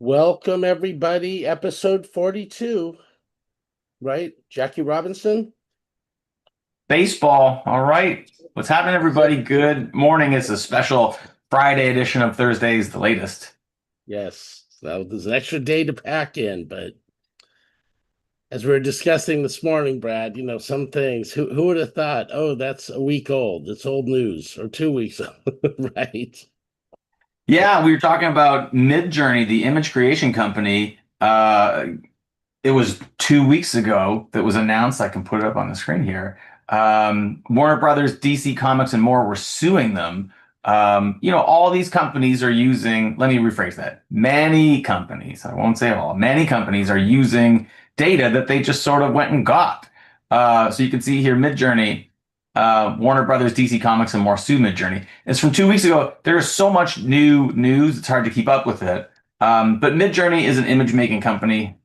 Welcome everybody, episode 42, right? Jackie Robinson. Baseball. All right. What's happening, everybody? Good morning. It's a special Friday edition of Thursday's The Latest. Yes, so there's an extra day to pack in, but as we were discussing this morning, Brad, some things, who would have thought, oh, that's a week old, it's old news, or 2 weeks old, right? Yeah, we were talking about Midjourney, the image creation company. It was 2 weeks ago that was announced. I can put it up on the screen here. Warner Brothers, DC Comics, and more were suing them. All these companies are using, let me rephrase that. Many companies, I won't say all, many companies are using data that they just sort of went and got. So you can see here, Midjourney, Warner Brothers, DC Comics, and more sue Midjourney. It's from 2 weeks ago. There's so much new news, it's hard to keep up with it. But Midjourney is an image making company.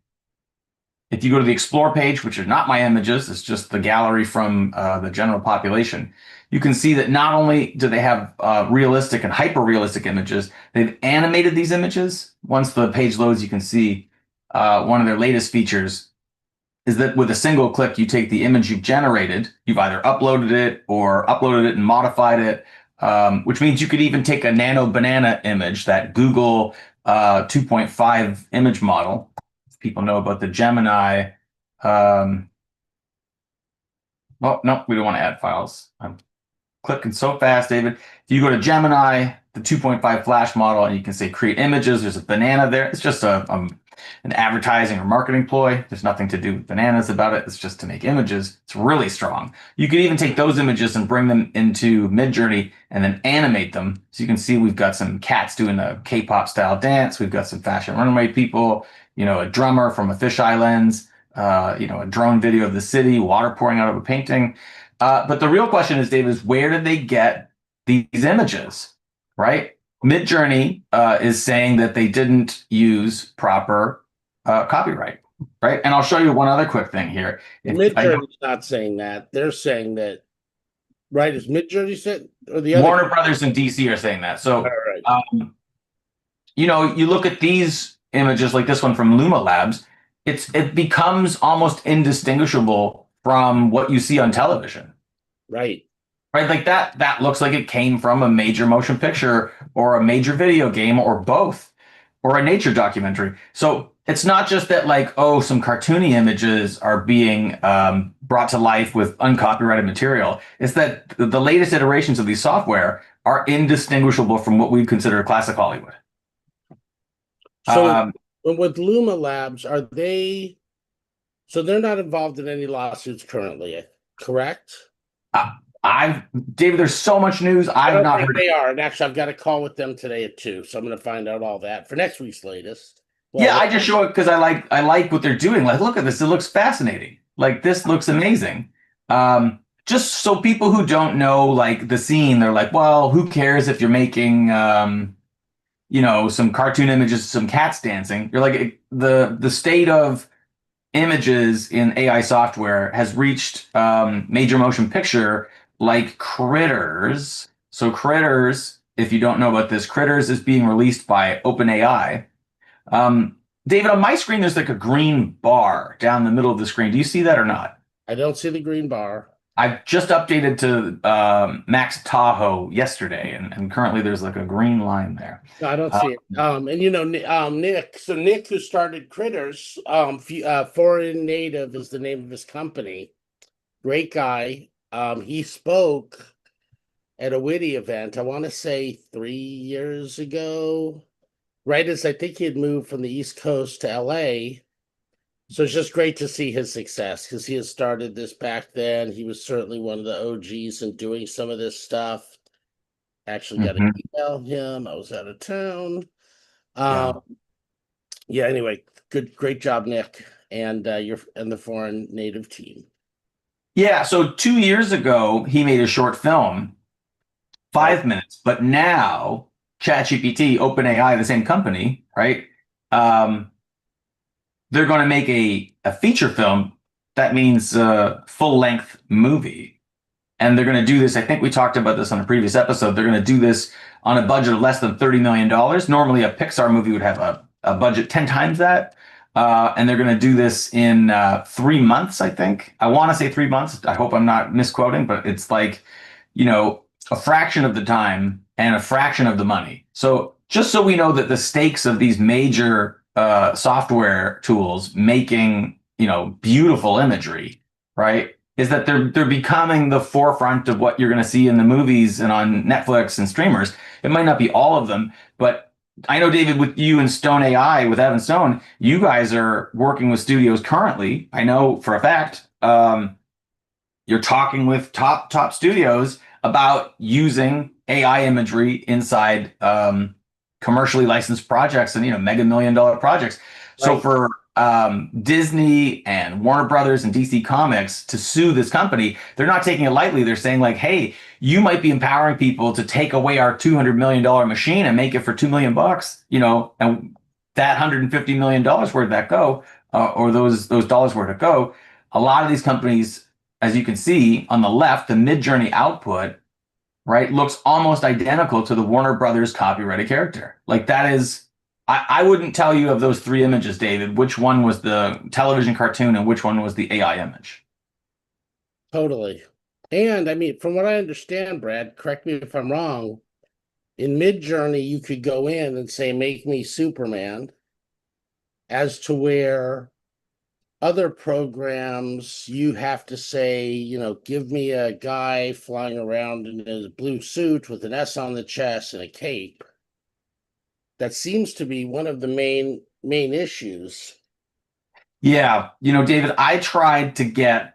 If you go to the Explore page, which are not my images, it's just the gallery from the general population, you can see that not only do they have realistic and hyper-realistic images, they've animated these images. Once the page loads, you can see one of their latest features is that with a single click, you take the image you've generated, you've either uploaded it or uploaded it and modified it, which means you could even take a nano banana image, that Google 2.5 image model. People know about the Gemini. Oh, no, we don't want to add files. I'm clicking so fast, David. If you go to Gemini, the 2.5 Flash model, and you can say create images, there's a banana there. It's just an advertising or marketing ploy. There's nothing to do with bananas about it. It's just to make images. It's really strong. You could even take those images and bring them into Midjourney and then animate them. So you can see we've got some cats doing a K-pop style dance. We've got some fashion runway people, a drummer from a fisheye lens, a drone video of the city, water pouring out of a painting. But the real question is, David, is where did they get these images, right? Midjourney is saying that they didn't use proper copyright, right? And I'll show you one other quick thing here. Midjourney's not saying that. They're saying that, right? Is Midjourney said, or the other? Warner Brothers and DC are saying that. So, right. you look at these images like this one from Luma Labs, it becomes almost indistinguishable from what you see on television. Right. Right, like that looks like it came from a major motion picture or a major video game or both, or a nature documentary. So it's not just that like, oh, some cartoony images are being brought to life with uncopyrighted material. It's that the latest iterations of these software are indistinguishable from what we consider classic Hollywood. So with Luma Labs, so they're not involved in any lawsuits currently, correct? David, there's so much news. I've not heard. They are, and actually, I've got a call with them today at 2, so I'm going to find out all that for next week's latest. Well, yeah, I just show it because I like what they're doing. Like, look at this; it looks fascinating. Like, this looks amazing. Just so people who don't know like the scene, they're like, well, who cares if you're making some cartoon images, some cats dancing? You're like, the state of images in AI software has reached major motion picture like Critters. So Critters, if you don't know about this, Critters is being released by OpenAI. David, on my screen, there's like a green bar down the middle of the screen. Do you see that or not? I don't see the green bar. I've just updated to Max Tahoe yesterday, and currently there's like a green line there. No, I don't see it. Nick, who started Critters, Foreign Native is the name of his company. Great guy. He spoke at a WITI event, I want to say 3 years ago, right as I think he had moved from the East Coast to LA. So it's just great to see his success because he had started this back then. He was certainly one of the OGs in doing some of this stuff. Actually got to email him. I was out of town. Anyway, great job, Nick, and the Foreign Native team. Yeah, so 2 years ago, he made a short film, 5 minutes, but now ChatGPT, OpenAI, the same company, right? They're going to make a feature film. That means a full-length movie. And they're going to do this, I think we talked about this on a previous episode, they're going to do this on a budget of less than $30 million. Normally, a Pixar movie would have a a budget 10 times that. And they're going to do this in 3 months, I think. I want to say 3 months. I hope I'm not misquoting, but it's like, a fraction of the time and a fraction of the money. So just so we know that the stakes of these major software tools making, beautiful imagery, right, is that they're becoming the forefront of what you're going to see in the movies and on Netflix and streamers. It might not be all of them, but I know, David, with you and Stone AI, with Evan Stone, you guys are working with studios currently. I know for a fact you're talking with top studios about using AI imagery inside commercially licensed projects and mega $1 million projects. So Right. for Disney and Warner Brothers and DC Comics to sue this company, they're not taking it lightly. They're saying like, hey, you might be empowering people to take away our $200 million machine and make it for $2 million, and that $150 million where'd that go, or those dollars where'd it go? A lot of these companies, as you can see on the left, the Midjourney output, right, looks almost identical to the Warner Brothers copyrighted character. Like that is, I wouldn't tell you of those three images, David, which one was the television cartoon and which one was the AI image. Totally. And I mean, from what I understand, Brad, correct me if I'm wrong, in Midjourney, you could go in and say, make me Superman, as to where other programs, you have to say, give me a guy flying around in his blue suit with an S on the chest and a cape. That seems to be one of the main issues. Yeah, David, I tried to get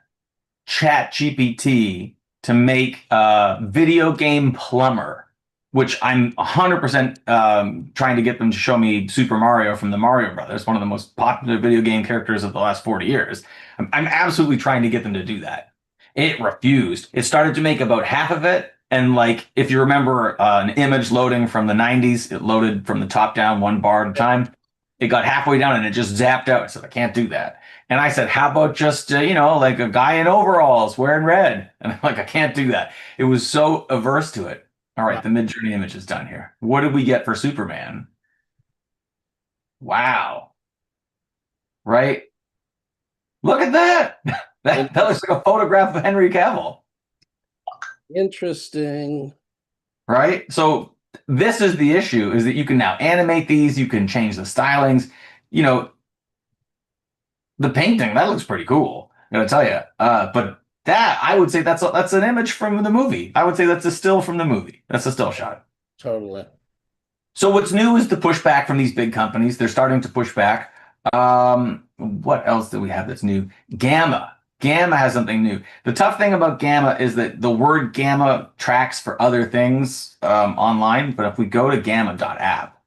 Chat GPT to make a video game plumber, which I'm 100% trying to get them to show me Super Mario from the Mario Brothers, one of the most popular video game characters of the last 40 years. I'm absolutely trying to get them to do that. It refused. It started to make about half of it. And like, if you remember an image loading from the 90s, it loaded from the top down, one bar at a time. It got halfway down and it just zapped out. I said, I can't do that. And I said, how about just, like a guy in overalls wearing red? And I'm like, I can't do that. It was so averse to it. All right, Wow. the Midjourney image is done here. What did we get for Superman? Wow. Right? Look at that. That looks like a photograph of Henry Cavill. Interesting. Right? So this is the issue, is that you can now animate these, you can change the stylings. The painting, that looks pretty cool, I gotta tell you. But that, I would say that's an image from the movie. I would say that's a still from the movie. That's a still shot. Totally. So what's new is the pushback from these big companies. They're starting to push back. What else do we have that's new? Gamma. Gamma has something new. The tough thing about Gamma is that the word Gamma tracks for other things online. But if we go to gamma.app,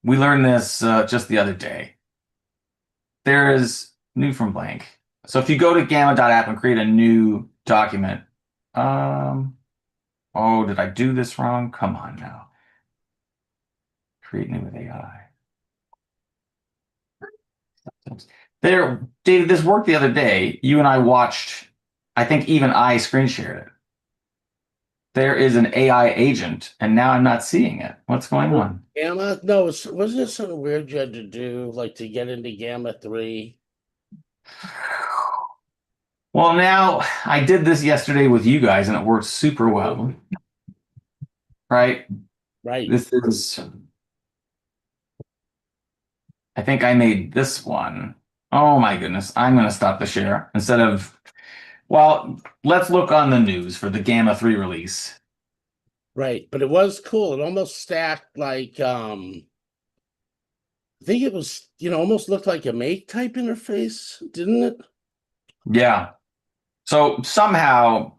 we learned this just the other day. There is new from blank. So if you go to gamma.app and create a new document, oh, did I do this wrong? Come on now. Create new with AI. There, David, this worked the other day. You and I watched, I think even I screen shared it. There is an AI agent, and now I'm not seeing it. What's going on? Gamma? No, wasn't it something weird you had to do, like to get into Gamma 3? Well, now I did this yesterday with you guys, and it worked super well. Right? Right. This is, I think I made this one. Oh my goodness. I'm going to stop the share instead of, well, let's look on the news for the Gamma 3 release. Right. But it was cool. It almost stacked like I think it was, almost looked like a make type interface, didn't it? Yeah. So somehow,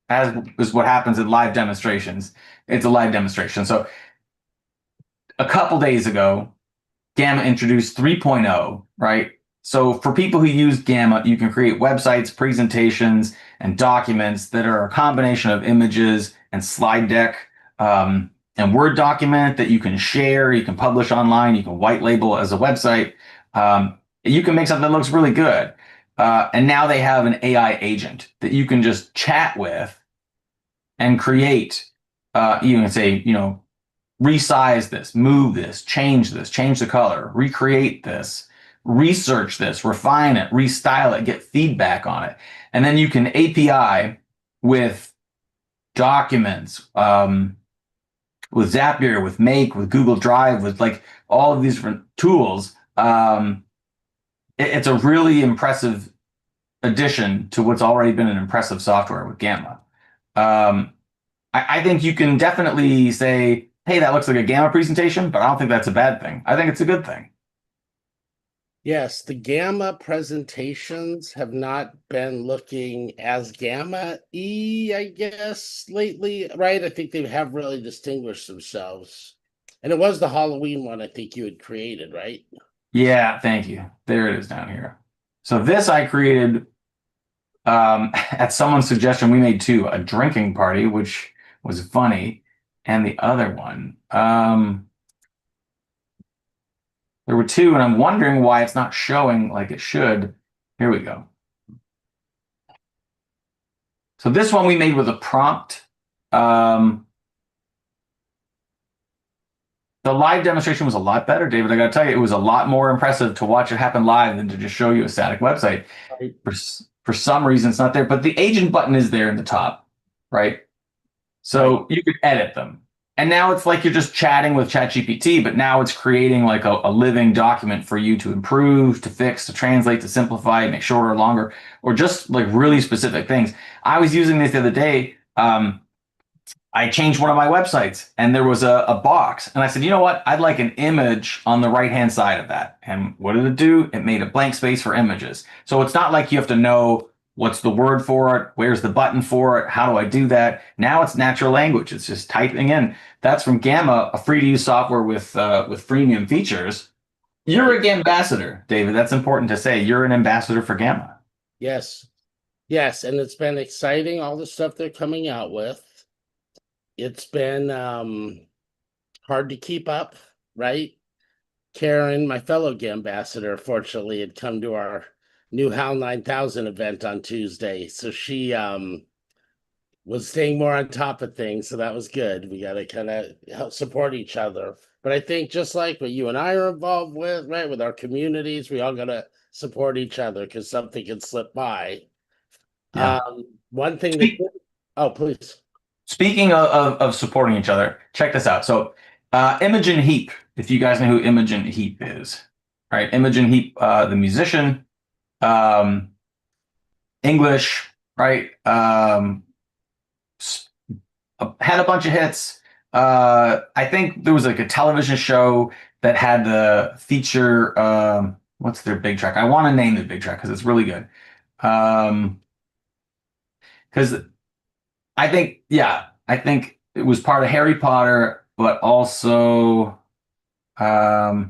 as is what happens in live demonstrations, it's a live demonstration. So a couple days ago, Gamma introduced 3.0, right? So for people who use Gamma, you can create websites, presentations, and documents that are a combination of images and slide deck and Word document that you can share, you can publish online, you can white label as a website. You can make something that looks really good. And now they have an AI agent that you can just chat with and create. You can say, resize this, move this, change the color, recreate this, research this, refine it, restyle it, get feedback on it. And then you can API with documents, with Zapier, with Make, with Google Drive, with like all of these different tools. It's a really impressive addition to what's already been an impressive software with Gamma. I think you can definitely say, hey, that looks like a Gamma presentation, but I don't think that's a bad thing. I think it's a good thing. Yes, the Gamma presentations have not been looking as Gamma-y, I guess, lately, right? I think they have really distinguished themselves. And it was the Halloween one I think you had created, right? Yeah, thank you. There it is down here. So this I created at someone's suggestion. We made two, a drinking party, which was funny, and the other one. There were two, and I'm wondering why it's not showing like it should. Here we go. So this one we made with a prompt. The live demonstration was a lot better, David. I got to tell you, it was a lot more impressive to watch it happen live than to just show you a static website. Right. For some reason, it's not there, but the agent button is there in the top, right? So you could edit them. And now it's like you're just chatting with ChatGPT, but now it's creating like a living document for you to improve, to fix, to translate, to simplify, make shorter or longer, or just like really specific things. I was using this the other day. I changed one of my websites and there was a box. And I said, you know what? I'd like an image on the right-hand side of that. And what did it do? It made a blank space for images. So it's not like you have to know what's the word for it, where's the button for it, how do I do that? Now it's natural language. It's just typing in. That's from Gamma, a free-to-use software with freemium features. You're a Gambassador, David. That's important to say. You're an ambassador for Gamma. Yes. Yes, and it's been exciting, all the stuff they're coming out with. It's been hard to keep up, right? Karen, my fellow Gambassador, fortunately had come to our new HAL 9000 event on Tuesday. So she was staying more on top of things. So that was good. We got to kind of help support each other. But I think just like what you and I are involved with, right, with our communities, we all got to support each other because something can slip by. Yeah. One thing that, oh, please. Speaking of supporting each other, check this out. So Imogen Heap, if you guys know who Imogen Heap is, right? Imogen Heap, the musician, English, right? Had a bunch of hits. I think there was like a television show that had the feature. What's their big track? I want to name the big track because it's really good. Because I think, yeah, I think it was part of Harry Potter, but also, I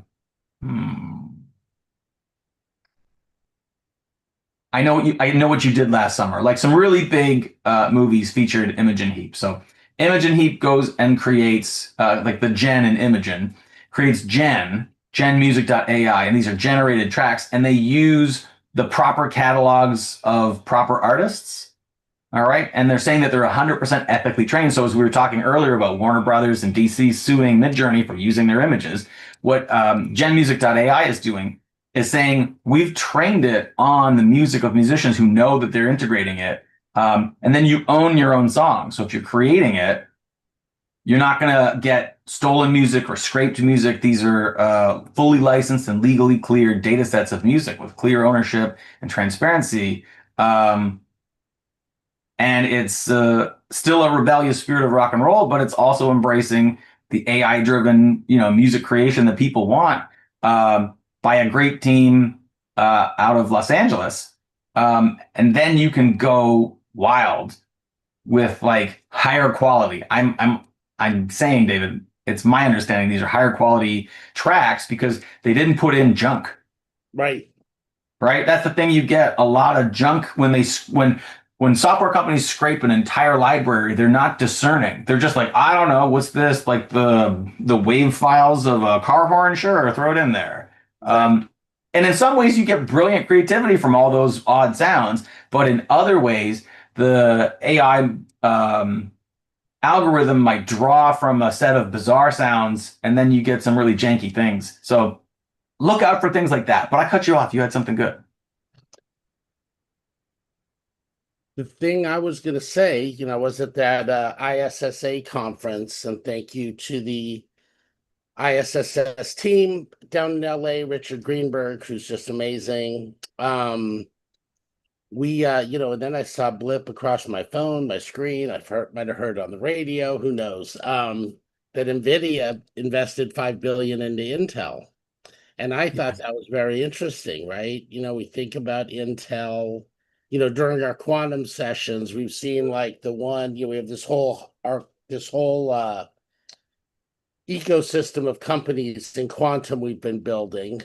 know what you did last summer. Like some really big movies featured Imogen Heap. So Imogen Heap goes and creates like the Gen in Imogen creates GenMusic.ai, and these are generated tracks, and they use the proper catalogs of proper artists. All right. And they're saying that they're 100% ethically trained. So as we were talking earlier about Warner Brothers and DC suing Midjourney for using their images, what GenMusic.ai is doing is saying we've trained it on the music of musicians who know that they're integrating it. And then you own your own song. So if you're creating it, you're not going to get stolen music or scraped music. These are fully licensed and legally cleared data sets of music with clear ownership and transparency. And it's still a rebellious spirit of rock and roll, but it's also embracing the AI-driven, music creation that people want by a great team out of Los Angeles. And then you can go wild with like higher quality. I'm saying, David, it's my understanding these are higher quality tracks because they didn't put in junk. Right. Right. That's the thing. You get a lot of junk when software companies scrape an entire library, they're not discerning. They're just like, I don't know, what's this? Like the wave files of a car horn? Sure, throw it in there. And in some ways, you get brilliant creativity from all those odd sounds. But in other ways, the AI algorithm might draw from a set of bizarre sounds, and then you get some really janky things. So look out for things like that. But I cut you off. You had something good. The thing I was going to say, I was at that ISSA conference, and thank you to the ISSS team down in LA, Richard Greenberg, who's just amazing. And then I saw a blip across my phone, my screen. Might have heard on the radio, who knows? That NVIDIA invested 5 billion into Intel. And I thought that was very interesting, right? We think about Intel, during our quantum sessions, we've seen like we have this whole ecosystem of companies in quantum we've been building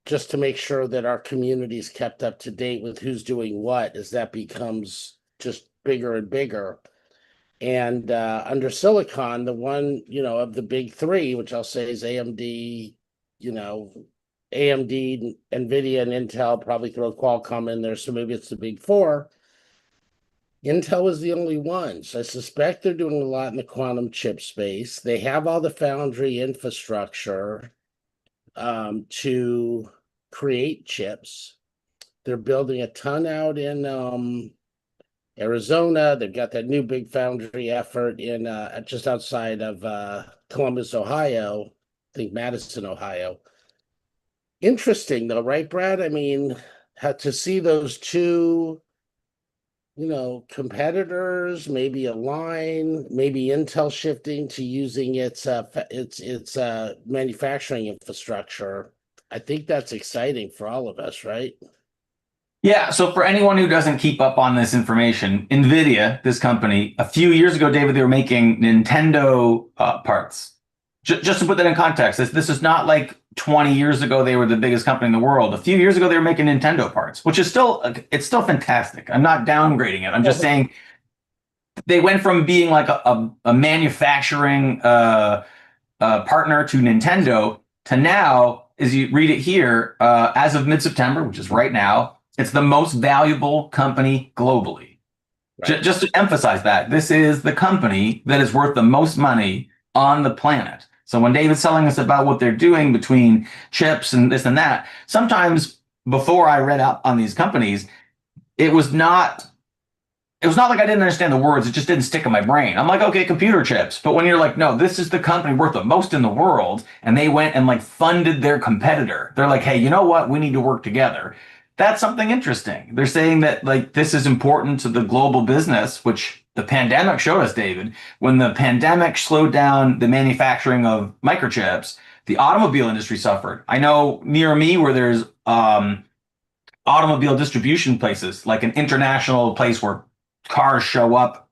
just to make sure that our community is kept up to date with who's doing what as that becomes just bigger and bigger. And under Silicon, the one, of the big three, which I'll say is AMD, NVIDIA, and Intel, probably throw Qualcomm in there. So maybe it's the big four. Intel is the only one. So I suspect they're doing a lot in the quantum chip space. They have all the foundry infrastructure to create chips. They're building a ton out in Arizona. They've got that new big foundry effort in just outside of Columbus, Ohio. I think Madison, Ohio. Interesting though, right, Brad? I mean, to see those two, competitors maybe align, maybe Intel shifting to using its manufacturing infrastructure. I think that's exciting for all of us, right? Yeah, so for anyone who doesn't keep up on this information, NVIDIA, this company, a few years ago, David, they were making Nintendo parts. Just to put that in context, this is not like 20 years ago they were the biggest company in the world. A few years ago they were making Nintendo parts, which is it's still fantastic. I'm not downgrading it. I'm just saying they went from being like a manufacturing partner to Nintendo to now, as you read it here, as of mid-September, which is right now, it's the most valuable company globally. Right. Just to emphasize that, this is the company that is worth the most money on the planet. So when David's telling us about what they're doing between chips and this and that, sometimes before I read up on these companies, it was not like I didn't understand the words. It just didn't stick in my brain. I'm like, okay, computer chips. But when you're like, no, this is the company worth the most in the world, and they went and like funded their competitor. They're like, hey, you know what? We need to work together. That's something interesting. They're saying that like this is important to the global business, which the pandemic showed us, David. When the pandemic slowed down the manufacturing of microchips, the automobile industry suffered. I know near me where there's automobile distribution places, like an international place where cars show up.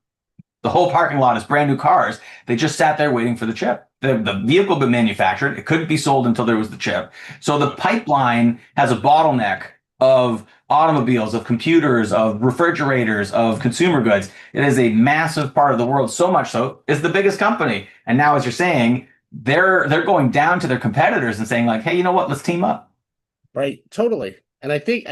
The whole parking lot is brand new cars. They just sat there waiting for the chip. The vehicle had been manufactured. It couldn't be sold until there was the chip. So the pipeline has a bottleneck of automobiles, of computers, of refrigerators, of consumer goods. It is a massive part of the world, so much so it's the biggest company. And now, as you're saying, they're going down to their competitors and saying like, hey, you know what? Let's team up. Right. Totally. And I think,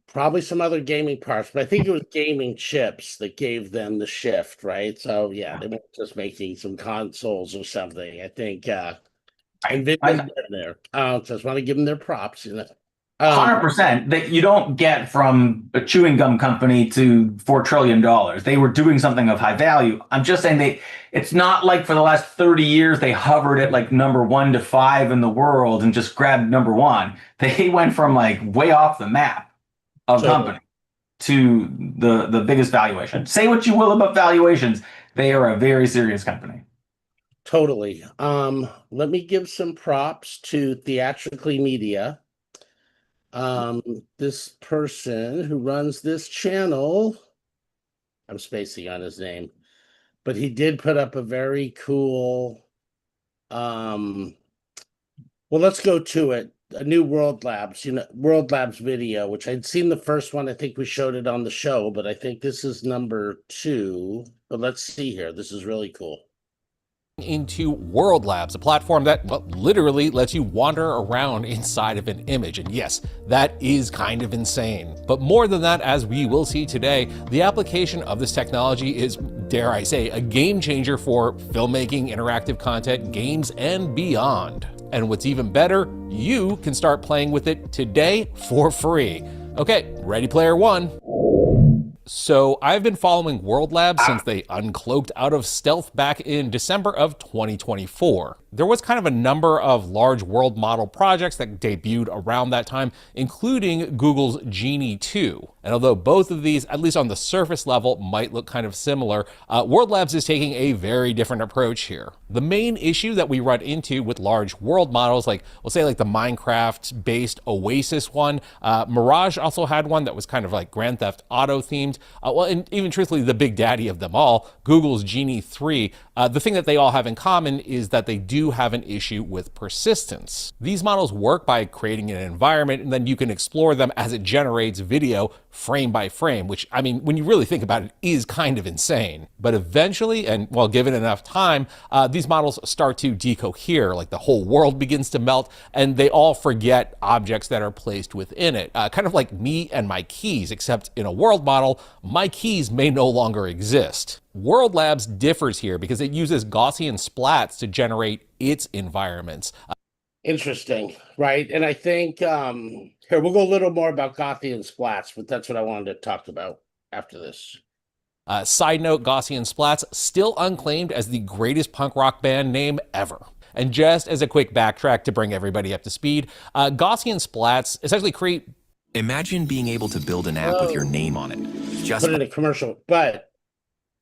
probably some other gaming parts, but I think it was gaming chips that gave them the shift, right? So yeah, they weren't just making some consoles or something. I think NVIDIA there. Just want to give them their props, 100% that you don't get from a chewing gum company to $4 trillion. They were doing something of high value. I'm just saying it's not like for the last 30 years they hovered at like number 1 to 5 in the world and just grabbed number 1. They went from like way off the map of company to the biggest valuation. Say what you will about valuations. They are a very serious company. Totally. Let me give some props to Theatrically Media. This person who runs this channel, I'm spacing on his name, but he did put up a very cool, well, let's go to it. A new WorldLabs video, which I'd seen the first one. I think we showed it on the show, but I think this is number 2. But let's see here. This is really cool. into WorldLabs, a platform that, well, literally lets you wander around inside of an image. And yes, that is kind of insane. But more than that, as we will see today, the application of this technology is, dare I say, a game changer for filmmaking, interactive content, games, and beyond. And what's even better, you can start playing with it today for free. Okay, Ready Player One. So I've been following WorldLabs since they uncloaked out of stealth back in December of 2024. There was kind of a number of large world model projects that debuted around that time, including Google's Genie 2. And although both of these, at least on the surface level, might look kind of similar, WorldLabs is taking a very different approach here. The main issue that we run into with large world models, like we'll say like the Minecraft-based Oasis one, Mirage also had one that was kind of like Grand Theft Auto themed. Well, and even truthfully, the big daddy of them all, Google's Genie 3, the thing that they all have in common is that they do have an issue with persistence. These models work by creating an environment, and then you can explore them as it generates video frame by frame, which, I mean, when you really think about it, is kind of insane. But eventually, and well, given enough time, these models start to decohere, like the whole world begins to melt, and they all forget objects that are placed within it. Kind of like me and my keys, except in a world model, my keys may no longer exist. WorldLabs differs here because it uses Gaussian splats to generate its environments. Interesting, right? And I think here we'll go a little more about Gaussian splats, but that's what I wanted to talk about after this. Side note, Gaussian splats still unclaimed as the greatest punk rock band name ever. And just as a quick backtrack to bring everybody up to speed, Gaussian splats essentially create. Imagine being able to build an app with your name on it. Just put in a commercial, but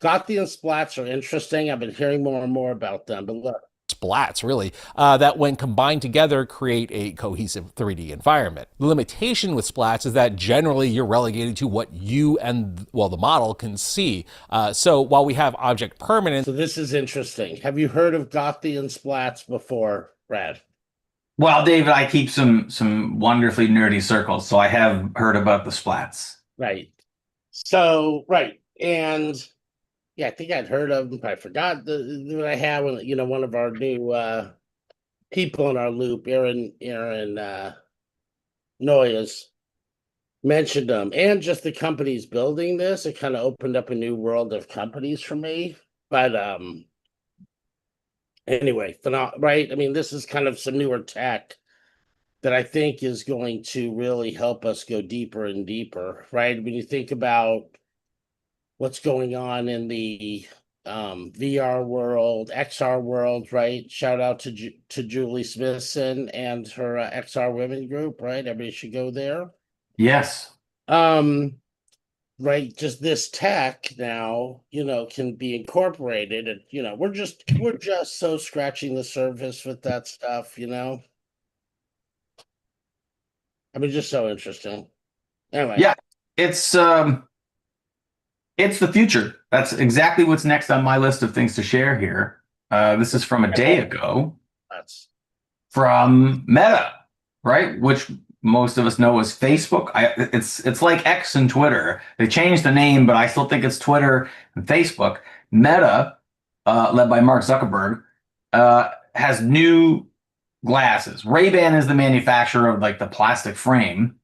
Gaussian splats are interesting. I've been hearing more and more about them, but look. Splats, really, that when combined together create a cohesive 3D environment. The limitation with splats is that generally you're relegated to what you and, well, the model can see. So while we have object permanence. So this is interesting. Have you heard of Gaussian splats before, Brad? Well, David, I keep some wonderfully nerdy circles, so I have heard about the splats. Right. So, right. And yeah, I think I'd heard of them, but I forgot that I had when, you know, one of our new people in our loop, Aaron Noyes, mentioned them. And just the companies building this, it kind of opened up a new world of companies for me. But anyway, right? I mean, this is kind of some newer tech that I think is going to really help us go deeper and deeper, right? When you think about what's going on in the VR world, XR world, right? Shout out to Julie Smithson and her XR Women group, right? Everybody should go there. Yes. Right, just this tech now, you know, can be incorporated, and you know, we're just so scratching the surface with that stuff, you know. I mean, just so interesting. Anyway, yeah, it's the future. That's exactly what's next on my list of things to share here. This is from a day ago. That's from Meta, right? Which most of us know as Facebook. It's like X and Twitter. They changed the name, but I still think it's Twitter and Facebook. Meta, led by Mark Zuckerberg, has new glasses. Ray-Ban is the manufacturer of like the plastic frame.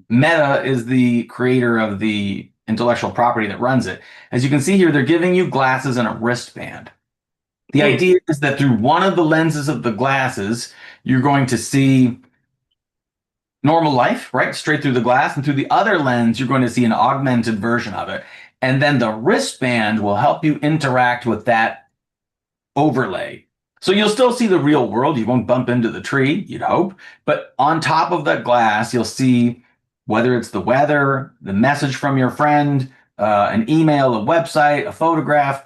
Meta is the creator of the intellectual property that runs it. As you can see here, they're giving you glasses and a wristband. The idea is that through one of the lenses of the glasses, you're going to see normal life, right? Straight through the glass. And through the other lens, you're going to see an augmented version of it. And then the wristband will help you interact with that overlay. So you'll still see the real world. You won't bump into the tree, you'd hope. But on top of that glass, you'll see whether it's the weather, the message from your friend, an email, a website, a photograph.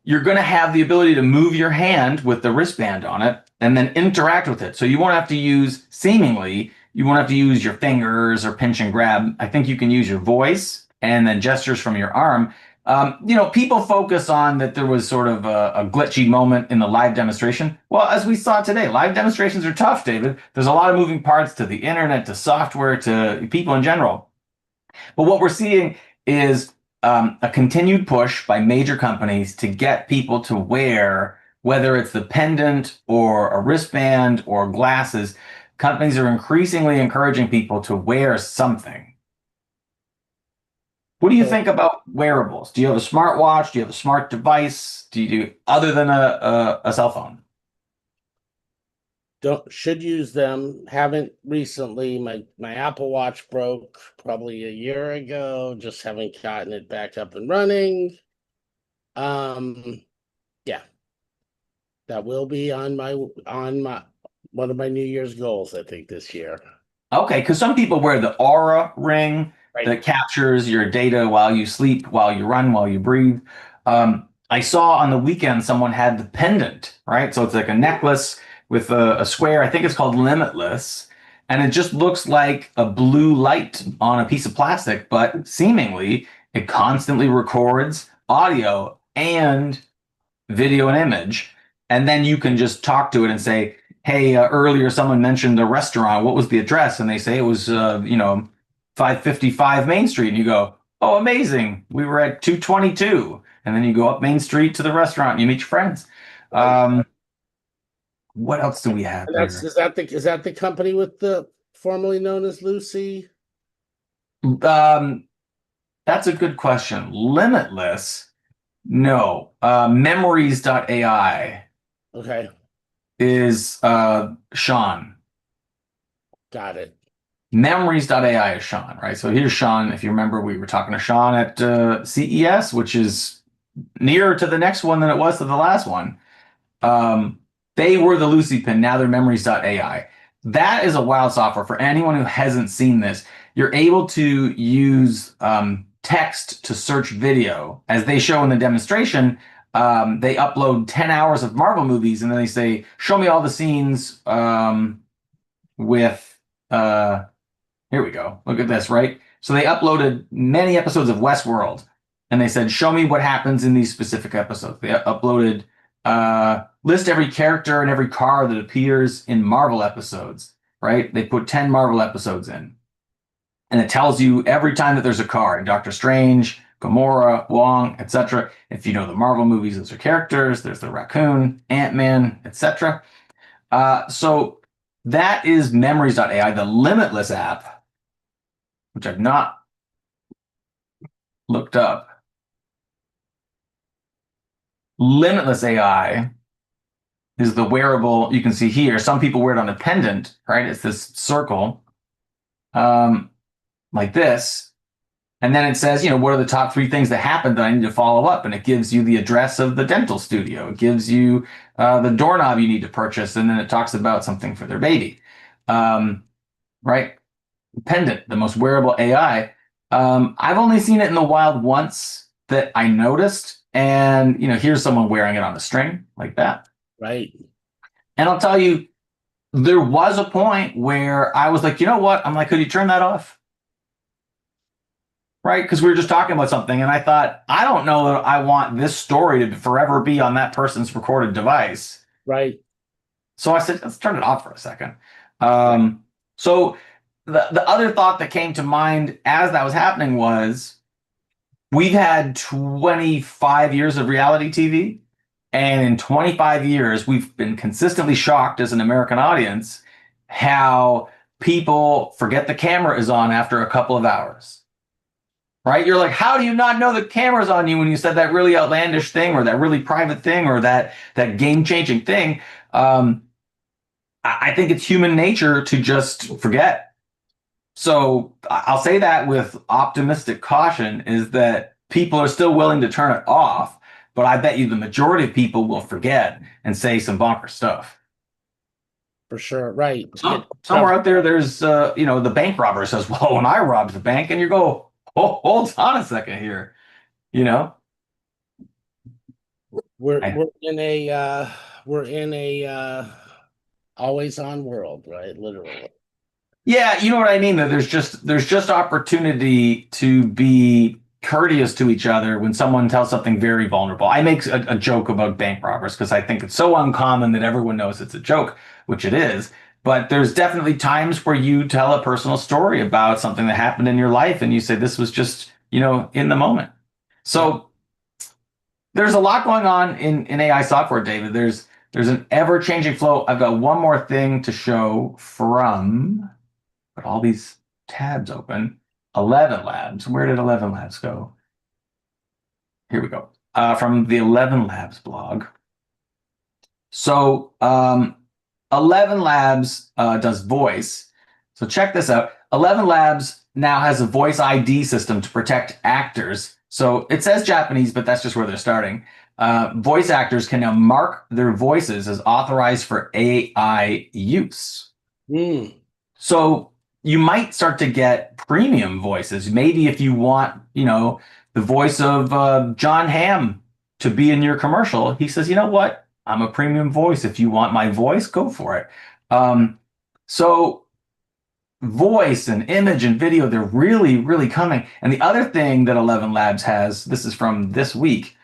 You're going to have the ability to move your hand with the wristband on it and then interact with it. So you won't have to use, seemingly, you won't have to use your fingers or pinch and grab. I think you can use your voice and then gestures from your arm. You know, people focus on that there was sort of a glitchy moment in the live demonstration. Well, as we saw today, live demonstrations are tough, David. There's a lot of moving parts to the internet, to software, to people in general. But what we're seeing is a continued push by major companies to get people to wear whether it's the pendant or a wristband or glasses, companies are increasingly encouraging people to wear something. What do you think about wearables? Do you have a smartwatch? Do you have a smart device? Do you do other than a cell phone? Should use them. Haven't recently. My Apple Watch broke probably a year ago. Just haven't gotten it back up and running. Yeah, that will be on my one of my New Year's goals, I think, this year. Okay, because some people wear the Aura ring Right. that captures your data while you sleep, while you run, while you breathe. I saw on the weekend someone had the pendant, right? So it's like a necklace with a square. I think it's called Limitless. And it just looks like a blue light on a piece of plastic, but seemingly it constantly records audio and video and image. And then you can just talk to it and say, hey, earlier someone mentioned a restaurant. What was the address? And they say it was, 555 Main Street. And you go, oh, amazing. We were at 222. And then you go up Main Street to the restaurant and you meet your friends. What else do we have And here? is that the company with the formerly known as Lucy? That's a good question. Limitless? No. Memories.ai Okay, is Sean. got it. Memories.ai is Sean, right? So here's Sean. If you remember, we were talking to Sean at CES, which is nearer to the next one than it was to the last one. They were the Lucy pin. Now they're Memories.ai. That is a wild software. For anyone who hasn't seen this, you're able to use text to search video. As they show in the demonstration, they upload 10 hours of Marvel movies, and then they say, show me all the scenes with... here we go. Look at this, right? So they uploaded many episodes of Westworld, and they said, show me what happens in these specific episodes. They uploaded, list every character and every car that appears in Marvel episodes, right? They put 10 Marvel episodes in. And it tells you every time that there's a car in Doctor Strange, Gamora, Wong, etc. If you know the Marvel movies, those are characters. There's the raccoon, Ant-Man, etc. So that is Memories.ai, the Limitless app, which I've not looked up. Limitless AI is the wearable you can see here. Some people wear it on a pendant, right? It's this circle like this. And then it says, what are the top 3 things that happened that I need to follow up? And it gives you the address of the dental studio. It gives you the doorknob you need to purchase. And then it talks about something for their baby, right? Pendant, the most wearable AI. I've only seen it in the wild once that I noticed. And, here's someone wearing it on a string like that. Right. And I'll tell you, there was a point where I was like, you know what? I'm like, could you turn that off? Right? Because we were just talking about something, and I thought, I don't know that I want this story to forever be on that person's recorded device. Right. So I said, let's turn it off for a second. So the other thought that came to mind as that was happening was, we've had 25 years of reality TV, and in 25 years, we've been consistently shocked as an American audience how people forget the camera is on after a couple of hours. Right? You're like, how do you not know the camera's on you when you said that really outlandish thing or that really private thing or that game-changing thing? I think it's human nature to just forget. So I'll say that with optimistic caution, is that people are still willing to turn it off, but I bet you the majority of people will forget and say some bonker stuff. For sure. Right. Somewhere out there's the bank robber says, well, when I robbed the bank, and you go, oh, hold on a second here. We're in a always on world, right? Literally. Yeah, you know what I mean? That there's just opportunity to be courteous to each other when someone tells something very vulnerable. I make a joke about bank robbers because I think it's so uncommon that everyone knows it's a joke, which it is. But there's definitely times where you tell a personal story about something that happened in your life and you say, this was just, in the moment. So there's a lot going on in AI software, David. There's an ever-changing flow. I've got one more thing to show from, but all these tabs open. ElevenLabs. Where did ElevenLabs go? Here we go. From the ElevenLabs blog. So ElevenLabs does voice. So check this out. ElevenLabs now has a voice ID system to protect actors. So it says Japanese, but that's just where they're starting. Voice actors can now mark their voices as authorized for AI use. So you might start to get premium voices. Maybe if you want, the voice of John Hamm to be in your commercial, he says, you know what? I'm a premium voice. If you want my voice, go for it. So voice and image and video, they're really, really coming. And the other thing that ElevenLabs has, this is from this week,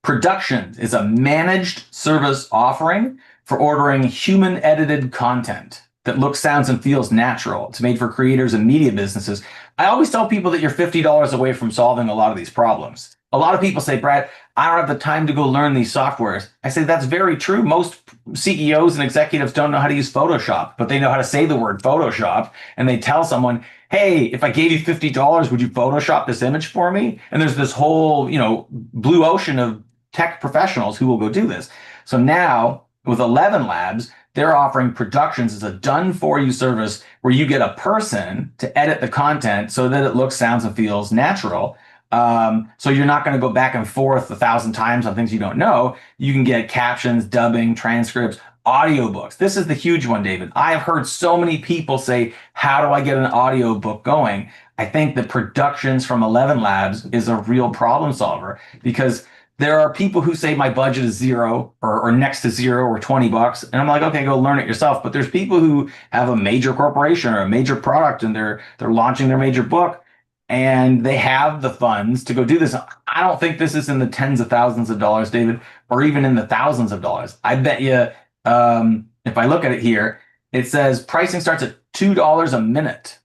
Productions is a managed service offering for ordering human edited content that looks, sounds, and feels natural. It's made for creators and media businesses. I always tell people that you're $50 away from solving a lot of these problems. A lot of people say, Brad, I don't have the time to go learn these softwares. I say that's very true. Most CEOs and executives don't know how to use Photoshop, but they know how to say the word Photoshop, and they tell someone, hey, if I gave you $50, would you Photoshop this image for me? And there's this whole, blue ocean of tech professionals who will go do this. So now with ElevenLabs, they're offering Productions as a done-for-you service where you get a person to edit the content so that it looks, sounds, and feels natural. So you're not going to go back and forth 1,000 times on things you don't know. You can get captions, dubbing, transcripts, audiobooks. This is the huge one, David. I have heard so many people say, how do I get an audiobook going? I think that Productions from ElevenLabs is a real problem solver, because there are people who say my budget is zero or next to zero or $20. And I'm like, okay, go learn it yourself. But there's people who have a major corporation or a major product and they're launching their major book and they have the funds to go do this. I don't think this is in the tens of thousands of dollars, David, or even in the thousands of dollars. I bet you, if I look at it here, it says pricing starts at $2 a minute.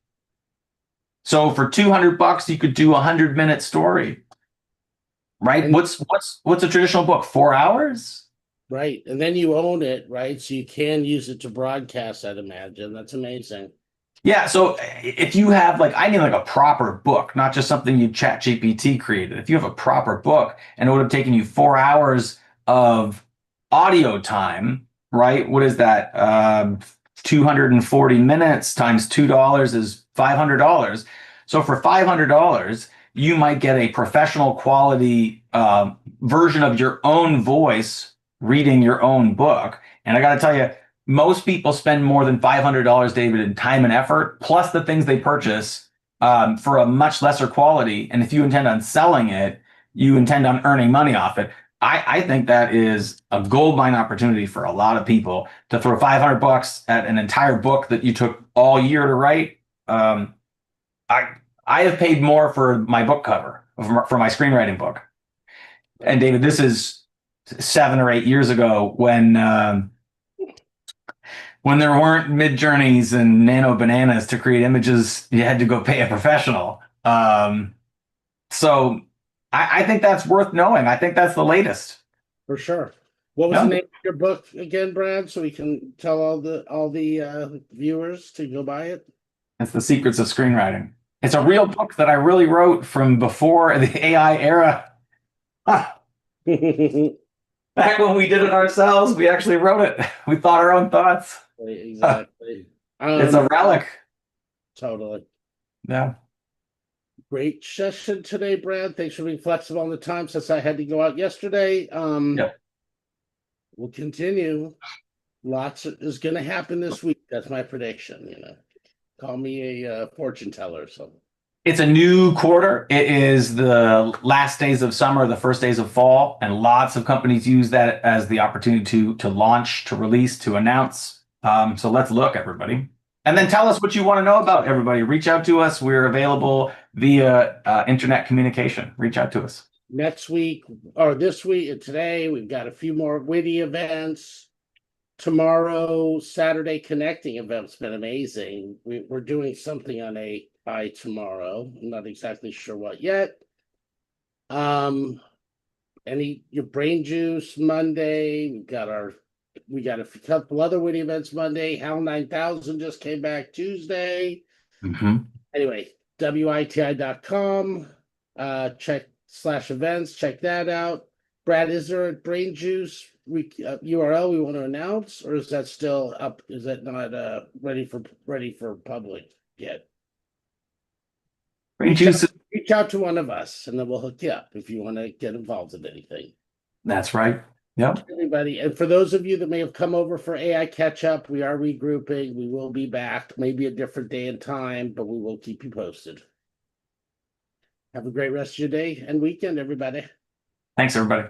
So for $200, you could do a 100-minute story. Right. And what's a traditional book? 4 hours? right. And then you own it, right? So you can use it to broadcast, I'd imagine. That's amazing. Yeah. So if you have I need a proper book, not just something you ChatGPT created. If you have a proper book and it would have taken you 4 hours of audio time, right? What is that? 240 minutes times $2 is $500. So for $500, you might get a professional quality version of your own voice reading your own book. And I got to tell you, most people spend more than $500, David, in time and effort, plus the things they purchase for a much lesser quality. And if you intend on selling it, you intend on earning money off it. I think that is a gold mine opportunity for a lot of people to throw $500 at an entire book that you took all year to write. I have paid more for my book cover for my screenwriting book. And David, this is 7 or 8 years ago when there weren't Midjourneys and Nano Bananas to create images. You had to go pay a professional. So I think that's worth knowing. I think that's the latest. For sure. What was the name of your book again, Brad? So we can tell all the viewers to go buy it. It's The Secrets of Screenwriting. It's a real book that I really wrote from before the AI era. Back when we did it ourselves, we actually wrote it. We thought our own thoughts. Exactly. It's a relic. Totally. Yeah. Great session today, Brad. Thanks for being flexible on the time since I had to go out yesterday. Yep. We'll continue. Lots is going to happen this week. That's my prediction. Call me a fortune teller. So it's a new quarter. It is the last days of summer, the first days of fall, and lots of companies use that as the opportunity to launch, to release, to announce. So let's look, everybody. And then tell us what you want to know about, everybody. Reach out to us. We're available via internet communication. Reach out to us. Next week, or this week, and today, we've got a few more WITI events. Tomorrow, Saturday Connecting event's been amazing. We're doing something on AI tomorrow. I'm not exactly sure what yet. your brain juice Monday. We got a couple other WITI events Monday. HAL 9000 just came back Tuesday. Anyway, WITI.com. Check/events. Check that out. Brad, is there a brain juice URL we want to announce, or is that still up? Is that not ready for public yet? Brain juice. Reach out to one of us, and then we'll hook you up if you want to get involved in anything. That's right. Yep. Everybody, and for those of you that may have come over for AI catch up, we are regrouping. We will be back, maybe a different day and time, but we will keep you posted. Have a great rest of your day and weekend, everybody. Thanks, everybody.